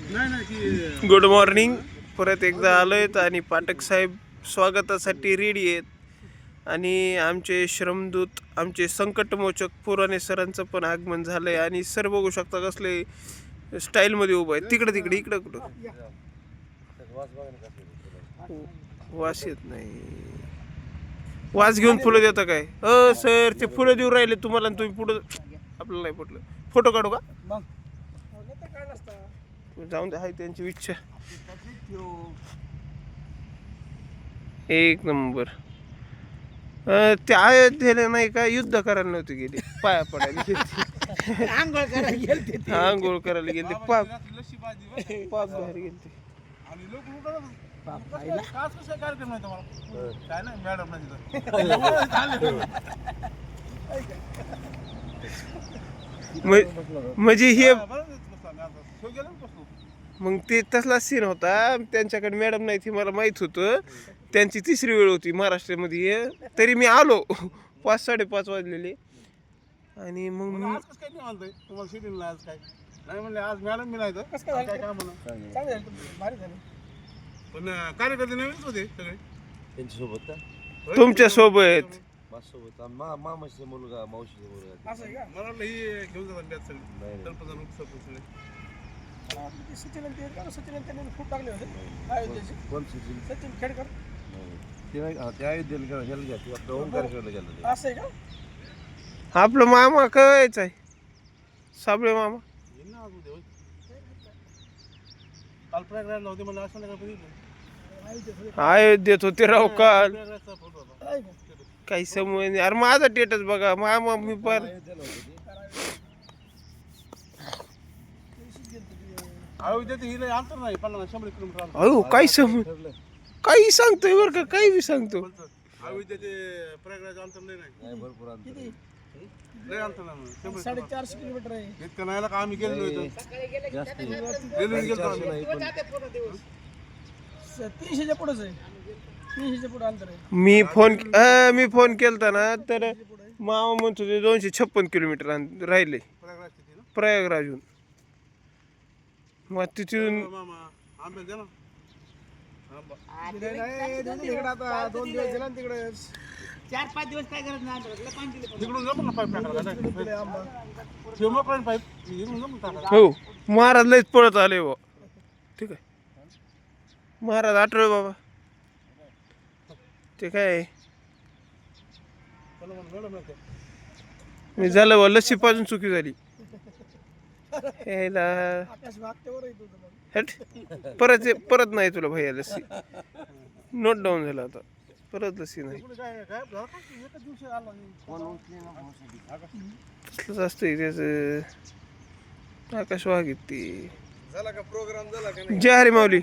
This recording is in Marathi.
Good morning. परत एकदा आलोय आणि पाठक साहेब स्वागतासाठी रेडी आहेत. आणि आमचे श्रमदूत, आमचे संकटमोचक पुराणे सरांचं पण आगमन झालंय. आणि सर बघू शकता कसले स्टाईलमध्ये उभं आहे. तिकडे तिकडे इकडं कुठं वास येत नाही. वास घेऊन फुलं देता काय? सर ते फुलं देऊ राहिले तुम्हाला, तुम्ही पुढं आपल्याला नाही पटलं. फोटो काढू का? जाऊन द्या, हाय त्यांची इच्छा. एक नंबर. ते अयोध्येला नाही का युद्ध करायला नव्हते गेले, पाया पडायला गेले, आंघोळ करायला गेले, पाप बाहेर गेले. म्हणजे हे मग ते तसला सीन होता. त्यांच्याकडे मॅडम नाही ती मला माहित होतं. त्यांची तिसरी वेळ होती महाराष्ट्रामध्ये. तरी मी आलो 5-5:30 वाजलेले. आणि मग कार्यकर्ते नवीनच होते सगळे त्यांच्यासोबत का? तुमच्या सोबत मामाचा मुलगा, मावशीचा मुलगा. मला वाटलं ही घेऊन जातात सगळे. सचिन खूप टाकले होते. कोण सचिन? सचिन खेडकर. ते अयोध्येला गेलं, ओंकारेश्वरला गेलं. असं आहे का? आपलं मामा कळायचं आहे, साबळे मामा. काल प्रयागराजला होते, मला असं अयोध्येत होते राव काल. काही समज नाही. अरे माझा टेटस बघा, मामा मी पर अहो काही समज, काही सांगतोय बरं का, काही बी सांगतो. भरपूर 450 किलोमीटर आहे. इतकं नाही का आम्ही गेलो होतो. 300च्या पुढेच आहे. 300च्या पुढे अंतर आहे. मी फोन केलता ना, तर मामा म्हणतो 256 किलोमीटर राहिले प्रयागराजहून. मग तिथून 4-5 दिवस काय करत नाही. हो महाराज लयच पळत आले बा. ठीक आहे महाराज आठवले बाबा. ते काय मी झालं बा, लस्सी पाजून चुकी झाली. परत नाही तुला भैया लस्सी. नोट डाऊन झाला आता, परत लस्सी नाही. तसलंच असतंय त्याचं. आकाश वाघ ती. जय हरी माऊली.